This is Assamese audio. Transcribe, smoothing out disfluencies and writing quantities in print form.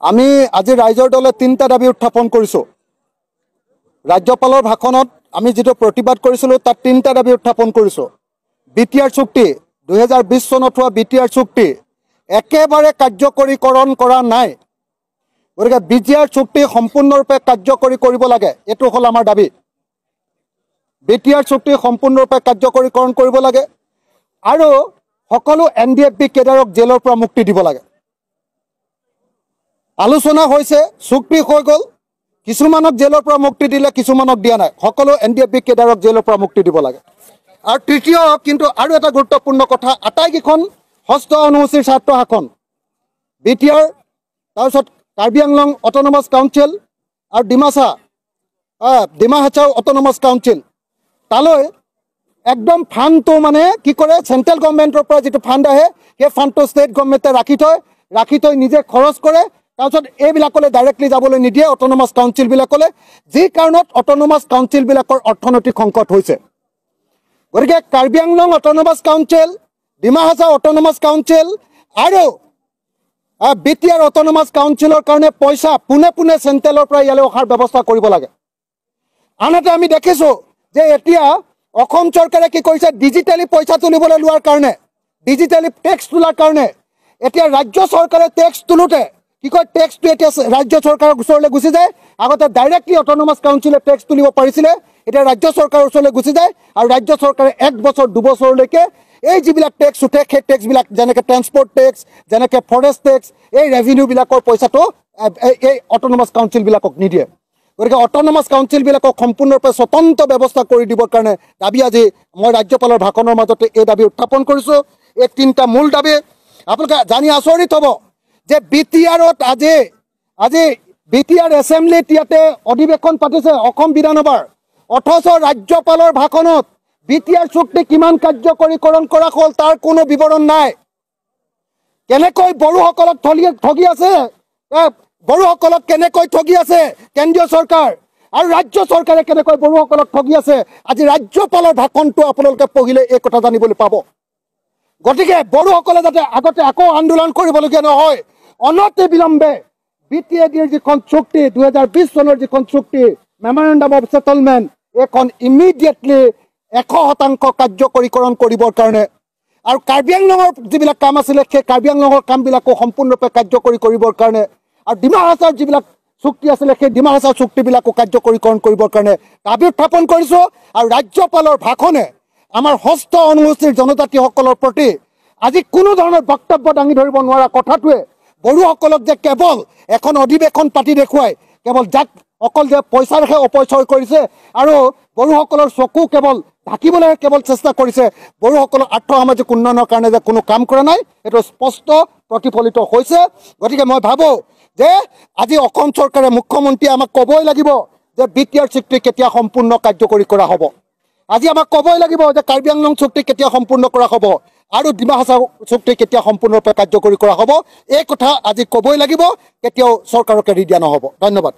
আমি আজি ৰাইজৰ দলে তিনিটা দাবী উত্থাপন কৰিছোঁ। ৰাজ্যপালৰ ভাষণত আমি যিটো প্ৰতিবাদ কৰিছিলোঁ তাত তিনিটা দাবী উত্থাপন কৰিছোঁ। BTR চুক্তি 2020 চনত হোৱা BTR চুক্তি একেবাৰে কাৰ্যকৰীকৰণ কৰা নাই। গতিকে BTR চুক্তি সম্পূৰ্ণৰূপে কাৰ্যকৰী কৰিব লাগে, এইটো হ'ল আমাৰ দাবী। BTR চুক্তি সম্পূৰ্ণৰূপে কাৰ্যকৰীকৰণ কৰিব লাগে আৰু সকলো NDFB কেডাৰক জেলৰ পৰা মুক্তি দিব লাগে। আলোচনা হৈছে, চুক্তি হৈ গ'ল, কিছুমানক জেলৰ পৰা মুক্তি দিলে, কিছুমানক দিয়া নাই। সকলো NDFB কেডাৰক জেলৰ পৰা মুক্তি দিব লাগে। আৰু তৃতীয় কিন্তু আৰু এটা গুৰুত্বপূৰ্ণ কথা, আটাইকেইখন ষষ্ঠ অনুসূচীৰ ছাত্ৰ শাসন BTR, তাৰপিছত কাৰ্বি আংলং অট'নমাছ কাউন্সিল আৰু ডিমা হাছাও অট'নমাছ কাউন্সিল, তালৈ একদম ফাণ্ডটো মানে কি কৰে, চেণ্ট্ৰেল গভৰ্ণমেণ্টৰ পৰা যিটো ফাণ্ড আহে সেই ফাণ্ডটো ষ্টেট গভৰ্ণমেণ্টে ৰাখি থৈ নিজে খৰচ কৰে। তাৰপিছত এইবিলাকলৈ ডাইৰেক্টলি যাবলৈ নিদিয়ে অট'নমাছ কাউন্সিলবিলাকলৈ, যি কাৰণত অট'নমাছ কাউন্সিলবিলাকৰ অৰ্থনৈতিক সংকট হৈছে। গতিকে Karbi Anglong autonomous council, Dima Hasao autonomous council আৰু BTR অট'নমাছ কাউন্সিলৰ কাৰণে পইচা পোনে পোনে চেণ্ট্ৰেলৰ পৰা ইয়ালৈ অহাৰ ব্যৱস্থা কৰিব লাগে। আনহাতে আমি দেখিছোঁ যে এতিয়া অসম চৰকাৰে কি কৰিছে, ডিজিটেলি পইচা তুলিবলৈ লোৱাৰ কাৰণে, ডিজিটেলি টেক্স তোলাৰ কাৰণে এতিয়া ৰাজ্য চৰকাৰে টেক্স তোলোতে কি কয়, টেক্সটো এতিয়া ৰাজ্য চৰকাৰৰ ওচৰলৈ গুচি যায়। আগতে ডাইৰেক্টলি অট'নমাছ কাউন্সিলে টেক্স তুলিব পাৰিছিলে, এতিয়া ৰাজ্য চৰকাৰৰ ওচৰলৈ গুচি যায় আৰু ৰাজ্য চৰকাৰে 1 বছৰ 2 বছৰলৈকে এই যিবিলাক টেক্স উঠে সেই টেক্সবিলাক, যেনেকৈ ট্ৰেন্সপৰ্ট টেক্স, যেনেকৈ ফৰেষ্ট টেক্স, এই ৰেভিনিউবিলাকৰ পইচাটো এই অট'নমাছ কাউন্সিলবিলাকক নিদিয়ে। গতিকে অট'নমাছ কাউন্সিলবিলাকক সম্পূৰ্ণৰূপে স্বতন্ত্ৰ ব্যৱস্থা কৰি দিবৰ কাৰণে দাবী আজি মই ৰাজ্যপালৰ ভাষণৰ মাজতে এই দাবী উত্থাপন কৰিছোঁ। এই তিনিটা মূল দাবী। আপোনালোকে জানি আচৰিত হ'ব যে BTRত আজি BTR এছেম্বলিত ইয়াতে অধিৱেশন পাতিছে অসম বিধানসভাৰ, অথচ ৰাজ্যপালৰ ভাষণত BTR চুক্তি কিমান কাৰ্যকৰীকৰণ কৰা হ'ল তাৰ কোনো বিৱৰণ নাই। কেনেকৈ বড়োসকলক ঠগি আছে, বড়োসকলক কেনেকৈ ঠগি আছে কেন্দ্ৰীয় চৰকাৰ, আৰু ৰাজ্য চৰকাৰে কেনেকৈ বড়োসকলক ঠগি আছে, আজি ৰাজ্যপালৰ ভাষণটো আপোনালোকে পঢ়িলে এই কথা জানিবলৈ পাব। গতিকে বড়োসকলে যাতে আগতে আকৌ আন্দোলন কৰিবলগীয়া নহয়, অনতি বিলম্বে BTADৰ যিখন চুক্তি 2020 চনৰ যিখন চুক্তি মেমৰেণ্ডাম অফ ছেটেলমেণ্ট, এইখন ইমিডিয়েটলি 100% কাৰ্যকৰীকৰণ কৰিবৰ কাৰণে আৰু কাৰ্বি আংলঙৰ যিবিলাক কাম আছিলে সেই কাৰ্বি আংলঙৰ কামবিলাকো সম্পূৰ্ণৰূপে কাৰ্যকৰী কৰিবৰ কাৰণে আৰু ডিমা হাছাওৰ যিবিলাক চুক্তি আছিলে সেই ডিমা হাছাওৰ চুক্তিবিলাকো কাৰ্যকৰীকৰণ কৰিবৰ কাৰণে দাবী উত্থাপন কৰিছোঁ। আৰু ৰাজ্যপালৰ ভাষণে আমাৰ ষষ্ঠ অনুসূচীৰ জনজাতিসকলৰ প্ৰতি আজি কোনো ধৰণৰ বক্তব্য দাঙি ধৰিব নোৱাৰা কথাটোৱে বড়োসকলক যে কেৱল এখন অধিৱেশন পাতি দেখুৱাই কেৱল অকল যে পইচাৰহে অপচয় কৰিছে আৰু বড়োসকলৰ চকু কেৱল ঢাকিবলৈ কেৱল চেষ্টা কৰিছে, বড়োসকলৰ আৰ্থ সামাজিক উন্নয়নৰ কাৰণে যে কোনো কাম কৰা নাই, এইটো স্পষ্ট প্ৰতিফলিত হৈছে। গতিকে মই ভাবোঁ যে আজি অসম চৰকাৰে, মুখ্যমন্ত্ৰীয়ে আমাক ক'বই লাগিব যে BTR চুক্তি কেতিয়া সম্পূৰ্ণ কাৰ্যকৰী কৰা হ'ব। আজি আমাক ক'বই লাগিব যে কাৰ্বি আংলং চুক্তি কেতিয়া সম্পূৰ্ণ কৰা হ'ব আৰু ডিমা হাছাও চুক্তি কেতিয়া সম্পূৰ্ণৰূপে কাৰ্যকৰী কৰা হ'ব। এই কথা আজি ক'বই লাগিব, কেতিয়াও চৰকাৰক এৰি দিয়া নহ'ব। ধন্যবাদ।